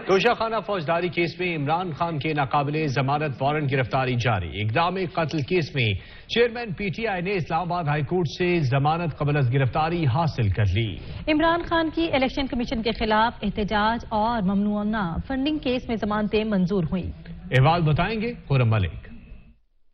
توشہ فوجداری case میں عمران خان کے ناقابل ضمانت وارنٹ گرفتاری جاری۔ اقدام قتل کیس میں چیئرمین پی ٹی آئی نے اسلام آباد ہائی کورٹ سے ضمانت قبل از گرفتاری حاصل کر لی۔ عمران خان کی الیکشن کمیشن کے خلاف احتجاج اور ممنوعہ فنڈنگ کیس میں ضمانتیں منظور ہوئیں۔ احوال بتائیں گے خرم ملک۔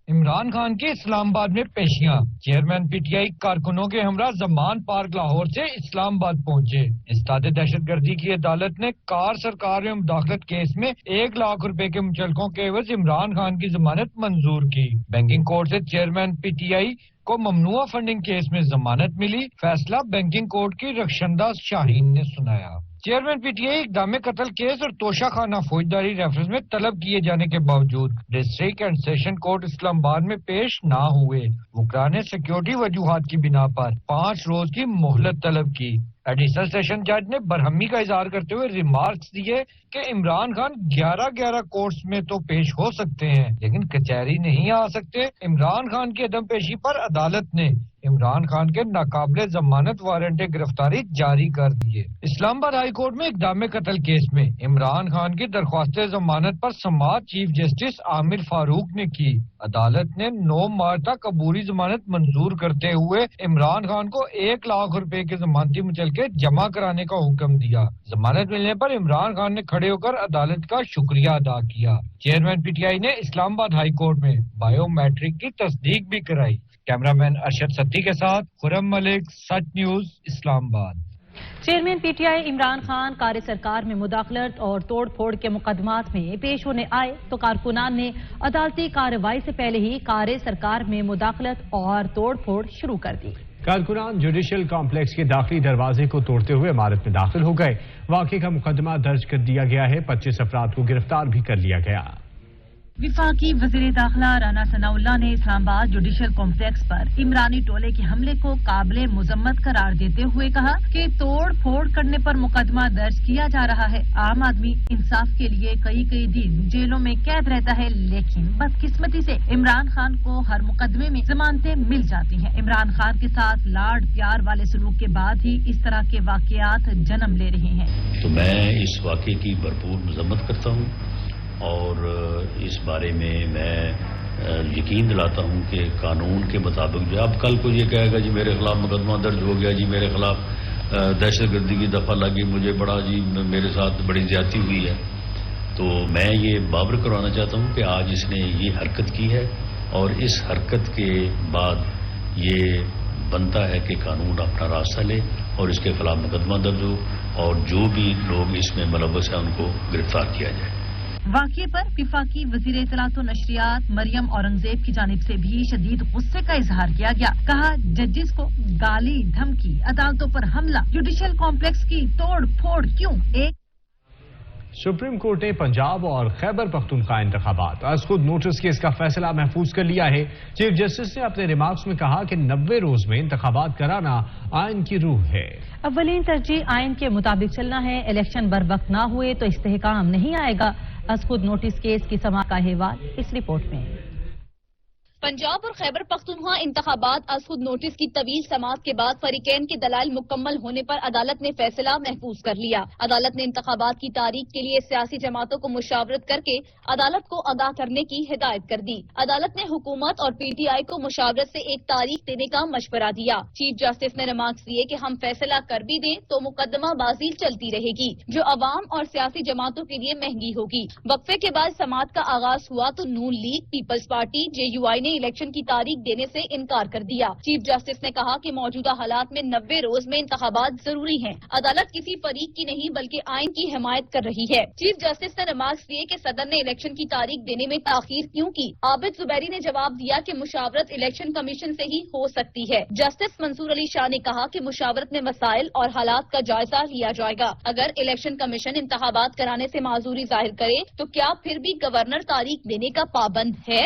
عمران خان کے اسلام آباد میں پیشیاں، چیئرمین پی ٹی آئی کارکنوں کے ہمراہ زمان پارک لاہور سے اسلام آباد پہنچے۔ استاد دہشت گردی کی عدالت نے کار سرکار میں مداخلت کیس میں 1 لاکھ روپے کے مچلقوں کے عوض عمران خان کی ضمانت منظور کی۔ بینکنگ کورٹ سے چیئرمین پی ٹی آئی کو ممنوعہ فنڈنگ کیس میں ضمانت ملی۔ فیصلہ بینکنگ کورٹ کی رخشندہ شاہین نے سنایا۔ چیئرمین پی ٹی آئی اقدام قتل کیس اور توشہ خانہ فوجداری ریفرنس میں طلب کیے جانے کے باوجود ڈسٹرکٹ اینڈ سیشن کورٹ اسلام آباد میں پیش نہ ہوئے۔ وکلاء نے سیکیورٹی وجوہات کی بنا پر 5 روز کی مہلت طلب کی۔ ایڈیشنل سیشن جج نے برہمی کا اظہار کرتے ہوئے ریمارکس دیے کہ عمران خان 11 کورٹس میں تو پیش ہو سکتے ہیں لیکن کچہری نہیں آ سکتے۔ عمران خان کی عدم پیشی پر عدالت نے عمران خان کے ناقابل ضمانت وارنٹ گرفتاری جاری کر دیے۔ اسلام آباد ہائی کورٹ میں اقدام قتل کیس میں عمران خان کی درخواست ضمانت پر سماعت چیف جسٹس عامر فاروق نے کی۔ عدالت نے 9 مارچ تک عبوری ضمانت منظور کرتے ہوئے عمران خان کو 1 لاکھ روپے کے ضمانتی مچلقے جمع کرانے کا حکم دیا۔ ضمانت ملنے پر عمران خان نے کھڑے ہو کر عدالت کا شکریہ ادا کیا۔ چیئرمین پی ٹی آئی نے اسلام آباد ہائی کورٹ میں بایو میٹرک کی تصدیق بھی کرائی۔ کیمرہ مین ارشد ستی کے ساتھ خرم ملک، سچ news, Islamabad. Chairman P T I Imran Khan کار سرکار میں مداخلت اور توڑ پھوڑ کے مقدمات میں پیش ہونے آئے تو کارکنان نے عدالتی کارروائی سے پہلے ہی کار سرکار میں مداخلت اور توڑ پھوڑ شروع کر دی۔ کارکنان جوڈیشل کمپلیکس کے داخلی دروازے کو توڑتے ہوئے عمارت میں داخل ہو گئے۔ واقعے کا مقدمہ درج کر دیا گیا ہے۔ 25 افراد کو گرفتار بھی کر لیا گیا۔ وفاقی وزیر داخلہ رانا ثناء اللہ نے اسلام آباد جوڈیشل کمپلیکس پر عمرانی ٹولے کے حملے کو قابل مذمت قرار دیتے ہوئے کہا کہ توڑ پھوڑ کرنے پر مقدمہ درج کیا جا رہا ہے۔ عام آدمی انصاف کے لیے کئی دن جیلوں میں قید رہتا ہے لیکن بدقسمتی سے عمران خان کو ہر مقدمے میں ضمانتیں مل جاتی ہیں۔ عمران خان کے ساتھ لاڈ پیار والے سلوک کے بعد ہی اس طرح کے واقعات جنم لے رہے ہیں۔ تو میں اس واقعے کی بھرپور مذمت کرتا ہوں اور اس بارے میں یقین دلاتا ہوں کہ قانون کے مطابق جو اب کل کو یہ کہے گا جی میرے خلاف مقدمہ درج ہو گیا، جی میرے خلاف دہشت گردی کی دفعہ لگی، مجھے بڑا جی میرے ساتھ بڑی زیادتی ہوئی ہے، تو میں یہ بابر کروانا چاہتا ہوں کہ آج اس نے یہ حرکت کی ہے اور اس حرکت کے بعد یہ بنتا ہے کہ قانون اپنا راستہ لے اور اس کے خلاف مقدمہ درج ہو اور جو بھی لوگ اس میں ملوث ہیں ان کو گرفتار کیا جائے۔ واقعے پر وفاقی وزیر اطلاعات و نشریات مریم اورنگزیب کی جانب سے بھی شدید غصے کا اظہار کیا گیا۔ کہا ججز کو گالی دھمکی، عدالتوں پر حملہ، جوڈیشل کمپلیکس کی توڑ پھوڑ کیوں؟ سپریم کورٹ نے پنجاب اور خیبر پختونخوا انتخابات از خود نوٹس کیس کا فیصلہ محفوظ کر لیا ہے۔ چیف جسٹس نے اپنے ریمارکس میں کہا کہ 90 روز میں انتخابات کرانا آئین کی روح ہے۔ اولین ترجیح آئین کے مطابق چلنا ہے۔ الیکشن بر وقت نہ ہوئے تو استحکام نہیں آئے گا۔ از خود نوٹس کیس کی سماعت کا احوال اس رپورٹ میں۔ پنجاب اور خیبر پختونخوا انتخابات از خود نوٹس کی طویل سماعت کے بعد فریقین کے دلائل مکمل ہونے پر عدالت نے فیصلہ محفوظ کر لیا۔ عدالت نے انتخابات کی تاریخ کے لیے سیاسی جماعتوں کو مشاورت کر کے عدالت کو آگاہ کرنے کی ہدایت کر دی۔ عدالت نے حکومت اور پی ٹی آئی کو مشاورت سے ایک تاریخ دینے کا مشورہ دیا۔ چیف جسٹس نے ریمارکس دیے کہ ہم فیصلہ کر بھی دیں تو مقدمہ بازی چلتی رہے گی جو عوام اور سیاسی جماعتوں کے لیے مہنگی ہوگی۔ وقفے کے بعد سماعت کا آغاز ہوا تو Noon League, Peoples Party, J U I نے الیکشن کی تاریخ دینے سے انکار کر دیا۔ چیف جسٹس نے کہا کہ موجودہ حالات میں 90 روز میں انتخابات ضروری ہیں۔ عدالت کسی فریق کی نہیں بلکہ آئین کی حمایت کر رہی ہے۔ چیف جسٹس نے ریمارکس دیے کہ صدر نے الیکشن کی تاریخ دینے میں تاخیر کیوں کی۔ عابد زبیری نے جواب دیا کہ مشاورت الیکشن کمیشن سے ہی ہو سکتی ہے۔ جسٹس منصور علی شاہ نے کہا کہ مشاورت میں مسائل اور حالات کا جائزہ لیا جائے گا۔ اگر الیکشن کمیشن انتخابات کرانے سے معذوری ظاہر کرے تو کیا پھر بھی گورنر تاریخ دینے کا پابند ہے؟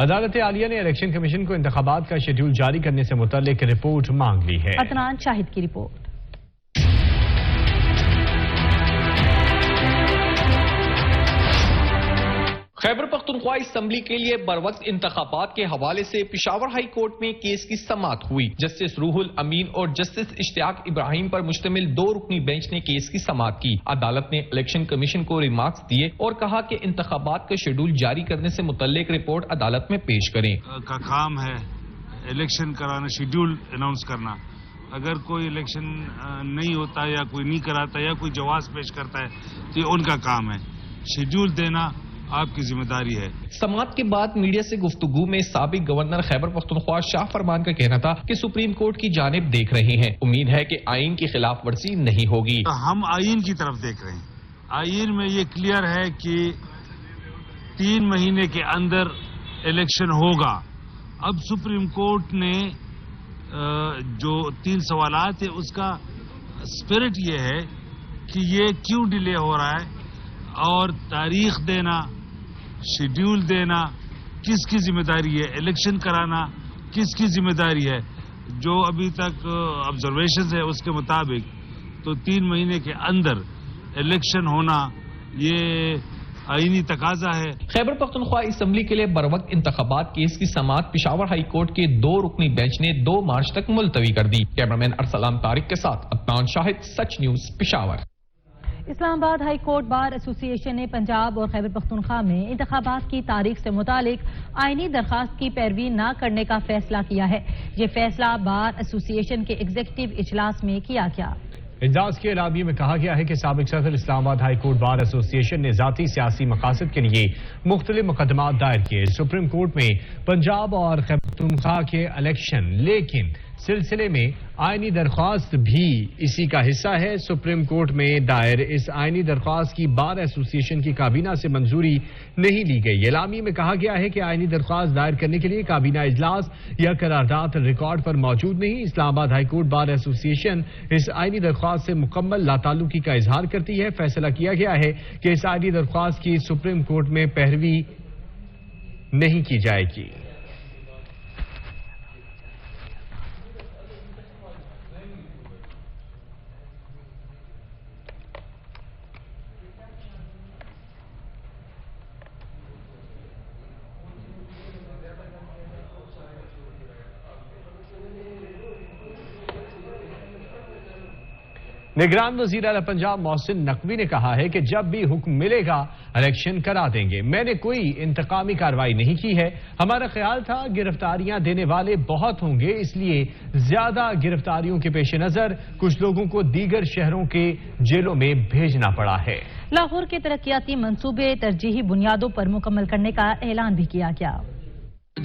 عدالت عالیہ نے الیکشن کمیشن کو انتخابات کا شیڈول جاری کرنے سے متعلق رپورٹ مانگ لی ہے۔ عدنان شاہد کی رپورٹ۔ خیبر پختونخوا اسمبلی کے لیے بروقت انتخابات کے حوالے سے پشاور ہائی کورٹ میں کیس کی سماعت ہوئی۔ جسٹس روح الامین اور جسٹس اشتیاق ابراہیم پر مشتمل 2 رکنی بینچ نے کیس کی سماعت کی۔ عدالت نے الیکشن کمیشن کو ریمارکس دیے اور کہا کہ انتخابات کا شیڈول جاری کرنے سے متعلق رپورٹ عدالت میں پیش کریں۔ کا کام ہے الیکشن کرانا، شیڈول اناؤنس کرنا۔ اگر کوئی الیکشن نہیں ہوتا یا کوئی نہیں کراتا یا کوئی جواز پیش کرتا ہے تو یہ ان کا کام ہے۔ شیڈول دینا آپ کی ذمہ داری ہے۔ سماعت کے بعد میڈیا سے گفتگو میں سابق گورنر خیبر پختونخوا شاہ فرمان کا کہنا تھا کہ سپریم کورٹ کی جانب دیکھ رہے ہیں، امید ہے کہ آئین کی خلاف ورزی نہیں ہوگی۔ ہم آئین کی طرف دیکھ رہے ہیں۔ آئین میں یہ کلیئر ہے کہ 3 مہینے کے اندر الیکشن ہوگا۔ اب سپریم کورٹ نے جو 3 سوالات ہیں اس کا اسپرٹ یہ ہے کہ یہ کیوں ڈیلے ہو رہا ہے اور تاریخ دینا، شیڈول دینا کس کی ذمہ داری ہے، الیکشن کرانا کس کی ذمہ داری ہے۔ جو ابھی تک آبزرویشنز ہے اس کے مطابق تو 3 مہینے کے اندر الیکشن ہونا یہ آئینی تقاضا ہے۔ خیبر پختونخوا اسمبلی کے لیے بروقت انتخابات کیس کی سماعت پشاور ہائی کورٹ کے 2 رکنی بینچ نے 2 مارچ تک ملتوی کر دی۔ کیمرامین ارسلان طارق کے ساتھ عدنان شاہد، سچ نیوز، پشاور۔ اسلام آباد ہائی کورٹ بار ایسوسی ایشن نے پنجاب اور خیبر پختونخوا میں انتخابات کی تاریخ سے متعلق آئینی درخواست کی پیروی نہ کرنے کا فیصلہ کیا ہے۔ یہ فیصلہ بار ایسوسی ایشن کے ایگزیکٹو اجلاس میں کیا گیا۔ اجلاس کے اعلامیے میں کہا گیا ہے کہ سابق صدر اسلام آباد ہائی کورٹ بار ایسوسی ایشن نے ذاتی سیاسی مقاصد کے لیے مختلف مقدمات دائر کیے سپریم کورٹ میں پنجاب اور خیبر پختونخوا کے الیکشن، لیکن سلسلے میں آئینی درخواست بھی اسی کا حصہ ہے۔ سپریم کورٹ میں دائر اس آئینی درخواست کی بار ایسوسی ایشن کی کابینہ سے منظوری نہیں لی گئی۔ اعلامیے میں کہا گیا ہے کہ آئینی درخواست دائر کرنے کے لیے کابینہ اجلاس یا قرارداد ریکارڈ پر موجود نہیں۔ اسلام آباد ہائی کورٹ بار ایسوسی ایشن اس آئینی درخواست سے مکمل لاتعلقی کا اظہار کرتی ہے۔ فیصلہ کیا گیا ہے کہ اس آئینی درخواست کی سپریم کورٹ میں پیروی نہیں کی جائے گی۔ نگران وزیر اعلی پنجاب محسن نقوی نے کہا ہے کہ جب بھی حکم ملے گا الیکشن کرا دیں گے۔ میں نے کوئی انتقامی کارروائی نہیں کی ہے۔ ہمارا خیال تھا گرفتاریاں دینے والے بہت ہوں گے، اس لیے زیادہ گرفتاریوں کے پیش نظر کچھ لوگوں کو دیگر شہروں کے جیلوں میں بھیجنا پڑا ہے۔ لاہور کے ترقیاتی منصوبے ترجیحی بنیادوں پر مکمل کرنے کا اعلان بھی کیا گیا۔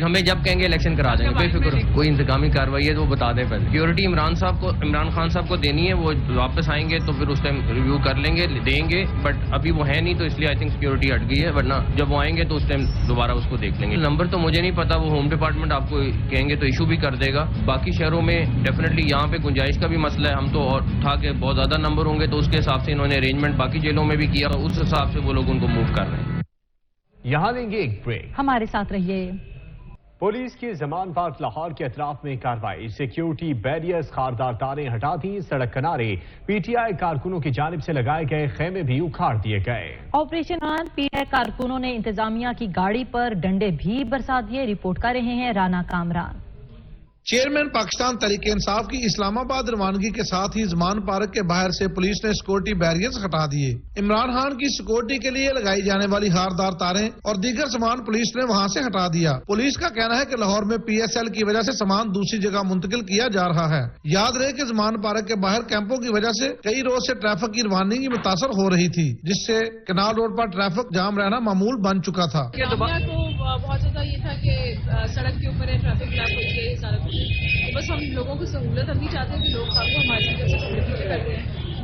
ہمیں جب کہیں گے الیکشن کرا دیں گے، بے فکر کوئی انتقامی کارروائی ہے تو وہ بتا دیں پہلے۔ سیکورٹی عمران خان صاحب کو دینی ہے، وہ واپس آئیں گے تو پھر اس ٹائم ریویو کر لیں گے، دیں گے، بٹ ابھی وہ ہے نہیں تو اس لیے آئی تھنک سیکورٹی ہٹ گئی ہے، ورنہ جب وہ آئیں گے تو اس ٹائم دوبارہ اس کو دیکھ لیں گے۔ نمبر تو مجھے نہیں پتا، وہ ہوم ڈپارٹمنٹ آپ کو کہیں گے تو ایشو بھی کر دے گا۔ باقی شہروں میں ڈیفینیٹلی یہاں پہ گنجائش کا بھی مسئلہ ہے، ہم تو اور تھا کہ بہت زیادہ نمبر ہوں گے تو اس کے حساب سے انہوں نے ارینجمنٹ باقی جیلوں میں بھی کیا، اس حساب سے وہ لوگ ان کو موو کر رہے ہیں۔ یہاں لیں گے ایک بریک، ہمارے ساتھ رہیے۔ پولیس کی زمان پارک لاہور کے اطراف میں کارروائی، سیکیورٹی بیریئرز، خاردار تاریں ہٹا دیں، سڑک کنارے پی ٹی آئی کارکنوں کی جانب سے لگائے گئے خیمے بھی اکھاڑ دیے گئے۔ آپریشن دوران پی ٹی آئی کارکنوں نے انتظامیہ کی گاڑی پر ڈنڈے بھی برسا دیے۔ رپورٹ کر رہے ہیں رانا کامران۔ چیئرمین پاکستان تحریک انصاف کی اسلام آباد روانگی کے ساتھ ہی زمان پارک کے باہر سے پولیس نے سیکورٹی بیریئرز ہٹا دیے۔ عمران خان کی سیکورٹی کے لیے لگائی جانے والی خاردار تاریں اور دیگر سامان پولیس نے وہاں سے ہٹا دیا۔ پولیس کا کہنا ہے کہ لاہور میں پی ایس ایل کی وجہ سے سامان دوسری جگہ منتقل کیا جا رہا ہے۔ یاد رہے کہ زمان پارک کے باہر کیمپوں کی وجہ سے کئی روز سے ٹریفک کی روانگی متاثر ہو رہی تھی، جس سے کنال روڈ پر ٹریفک جام رہنا معمول بن چکا تھا۔ بہت زیادہ یہ تھا کہ سڑک کے اوپر ٹریفک بلاک ہو گئی، سارا کچھ، بس ہم لوگوں کو سہولت ہم بھی چاہتے ہیں کہ لوگ ہماری طرف سے سہولت کرتے ہیں،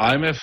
IMF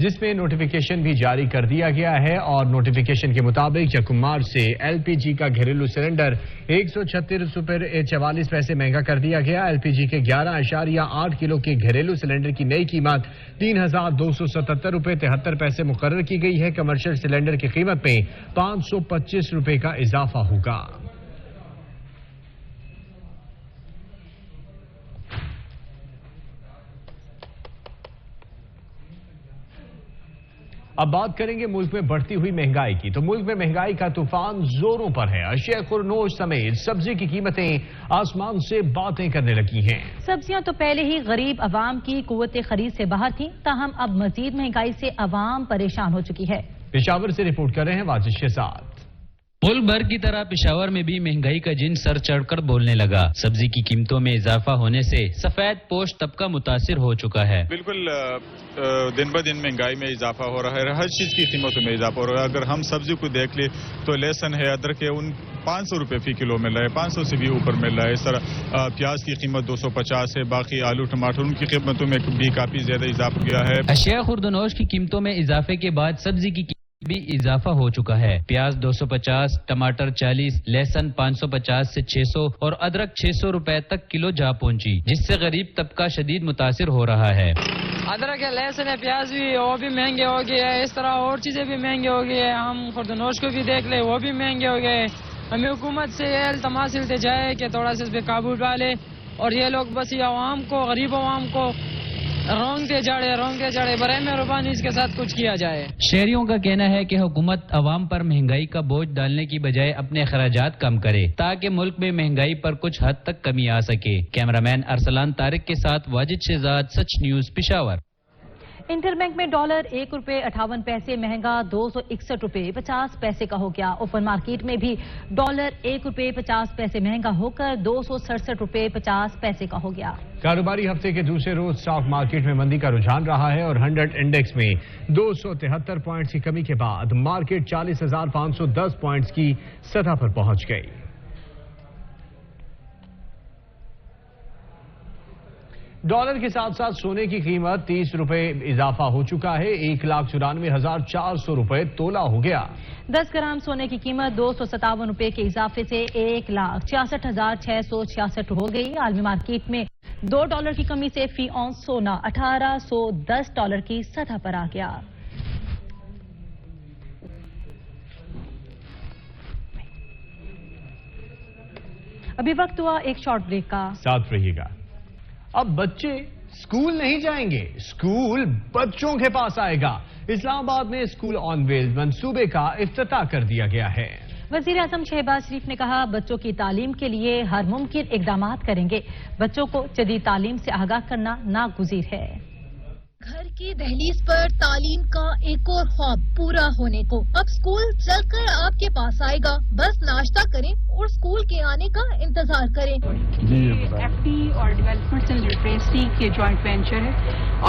جس میں نوٹیفیکیشن بھی جاری کر دیا گیا ہے اور نوٹیفیکیشن کے مطابق 1 مارچ سے LPG کا گھریلو سلنڈر 136 روپے 44 پیسے مہنگا کر دیا گیا۔ LPG کے 11.8 کلو کے گھریلو سلنڈر کی نئی قیمت 3,277 روپے 73 پیسے مقرر کی گئی ہے۔ کمرشل سلنڈر کی قیمت میں 525 روپے کا اضافہ ہوگا۔ اب بات کریں گے ملک میں بڑھتی ہوئی مہنگائی کی۔ تو ملک میں مہنگائی کا طوفان زوروں پر ہے۔ اشیاء خورنوش سمیت سبزی کی قیمتیں آسمان سے باتیں کرنے لگی ہیں۔ سبزیاں تو پہلے ہی غریب عوام کی قوت خرید سے باہر تھیں، تاہم اب مزید مہنگائی سے عوام پریشان ہو چکی ہے۔ پشاور سے رپورٹ کر رہے ہیں واجد شہزاد۔ ملک بھر کی طرح پشاور میں بھی مہنگائی کا جن سر چڑھ کر بولنے لگا۔ سبزی کی قیمتوں میں اضافہ ہونے سے سفید پوش طبقہ متاثر ہو چکا ہے۔ بالکل دن بہ دن مہنگائی میں اضافہ ہو رہا ہے، ہر چیز کی قیمتوں میں اضافہ ہو رہا ہے۔ اگر ہم سبزی کو دیکھ لیں تو لہسن ہے، ادرک ہے، ان 500 روپے فی کلو مل رہا ہے، 500 سے بھی اوپر مل رہا ہے۔ اس طرح پیاز کی قیمت 250 ہے، باقی آلو ٹماٹر ان کی قیمتوں میں بھی کافی زیادہ اضافہ کیا ہے۔ اشیاء خوردنوش کی قیمتوں میں اضافے کے بعد سبزی کی بھی اضافہ ہو چکا ہے۔ پیاز 250، ٹماٹر 40، لہسن 550 سے 600 اور ادرک 600 روپے تک کلو جا پہنچی، جس سے غریب طبقہ شدید متاثر ہو رہا ہے۔ ادرک ہے، لہسن ہے، پیاز بھی وہ بھی مہنگے ہو گئے ہیں، اس طرح اور چیزیں بھی مہنگے ہو گئی ہیں۔ ہم خوردنوش کو بھی دیکھ لیں، وہ بھی مہنگے ہو گئے۔ ہمیں حکومت سے یہ التماس ملتے جائے کہ تھوڑا سا اس پہ قابو ڈالے، اور یہ لوگ بس یہ عوام کو، غریب عوام کو رونگتے جاڑے برائے مہربانی اس کے ساتھ کچھ کیا جائے۔ شہریوں کا کہنا ہے کہ حکومت عوام پر مہنگائی کا بوجھ ڈالنے کی بجائے اپنے اخراجات کم کرے تاکہ ملک میں مہنگائی پر کچھ حد تک کمی آ سکے۔ کیمرامین ارسلان طارق کے ساتھ واجد شہزاد، سچ نیوز، پشاور۔ انٹر بینک میں ڈالر 1 روپے 58 پیسے مہنگا 261 روپے 50 پیسے کا ہو گیا۔ اوپن مارکیٹ میں بھی ڈالر 1 روپے 50 پیسے مہنگا ہو کر 267 روپے 50 پیسے کا ہو گیا۔ کاروباری ہفتے کے دوسرے روز اسٹاک مارکیٹ میں مندی کا رجحان رہا ہے اور 100 انڈیکس میں 273 پوائنٹس کی کمی کے بعد مارکیٹ 40,510 پوائنٹس کی سطح پر پہنچ گئی۔ ڈالر کے ساتھ ساتھ سونے کی قیمت 30 روپے اضافہ ہو چکا ہے، 1,94,400 روپے تولہ ہو گیا۔ 10 گرام سونے کی قیمت 257 روپے کے اضافے سے 1,66,666 ہو گئی۔ عالمی مارکیٹ میں $2 کی کمی سے فی اونس سونا $1,810 کی سطح پر آ گیا۔ ابھی وقت ہوا ایک شارٹ بریک کا، ساتھ رہیے گا۔ اب بچے اسکول نہیں جائیں گے، اسکول بچوں کے پاس آئے گا۔ اسلام آباد میں اسکول آن ویلز منصوبے کا افتتاح کر دیا گیا ہے۔ وزیر اعظم شہباز شریف نے کہا بچوں کی تعلیم کے لیے ہر ممکن اقدامات کریں گے۔ بچوں کو جدید تعلیم سے آگاہ کرنا ناگزیر ہے۔ گھر کی دہلیز پر تعلیم کا ایک اور خواب پورا ہونے کو اب اسکول چل کر آپ کے پاس آئے گا، بس ناشتہ کریں اور اسکول کے آنے کا انتظار کریں۔ ایف ٹی اور ڈیولپمنٹ اینڈ لٹریسی کے جوائنٹ وینچر ہے،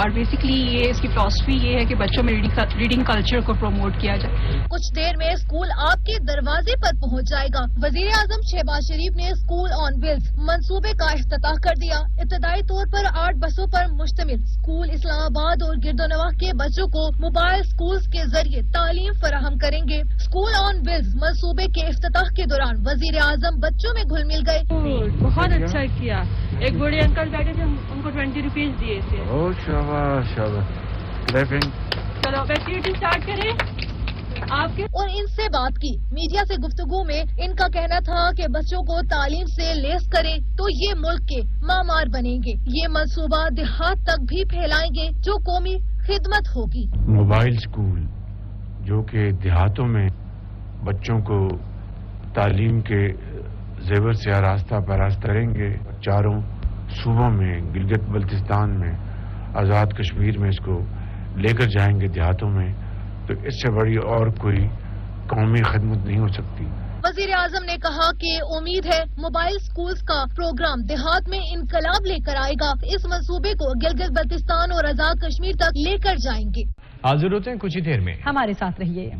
اور بیسکلی یہ اس کی فلاسفی یہ ہے کہ بچوں میں ریڈنگ کلچر کو پروموٹ کیا جائے۔ کچھ دیر میں اسکول آپ کے دروازے پر پہنچ جائے گا۔ وزیر اعظم شہباز شریف نے اسکول آن ویلز منصوبے کا افتتاح کر دیا۔ ابتدائی طور پر 8 بسوں پر مشتمل اسکول اسلام آباد اور گرد و نواح کے بچوں کو موبائل اسکولز کے ذریعے تعلیم فراہم کریں گے۔ اسکول آن ویلز منصوبے کے افتتاح کے دوران وزیر اعظم بچوں میں گھل مل گئے۔ بہت اچھا کیا، ایک بڑے انکل بیٹھے تھے، ان کو 20 روپیز دیے تھے۔ چلو ایکٹیویٹی اسٹارٹ کریں آپ کے۔ اور ان سے بات کی میڈیا سے گفتگو میں ان کا کہنا تھا کہ بچوں کو تعلیم سے لیس کریں تو یہ ملک کے معمار بنیں گے۔ یہ منصوبہ دیہات تک بھی پھیلائیں گے جو قومی خدمت ہوگی۔ موبائل اسکول جو کہ دیہاتوں میں بچوں کو تعلیم کے زیور سے آراستہ پراستہ کریں گے، چاروں صوبوں میں، گلگت بلتستان میں، آزاد کشمیر میں اس کو لے کر جائیں گے دیہاتوں میں، تو اس سے بڑی اور کوئی قومی خدمت نہیں ہو سکتی۔ وزیر اعظم نے کہا کہ امید ہے موبائل اسکولز کا پروگرام دیہات میں انقلاب لے کر آئے گا۔ اس منصوبے کو گلگت بلتستان اور آزاد کشمیر تک لے کر جائیں گے۔ حاضر ہوتے ہیں کچھ ہی دیر میں، ہمارے ساتھ رہیے۔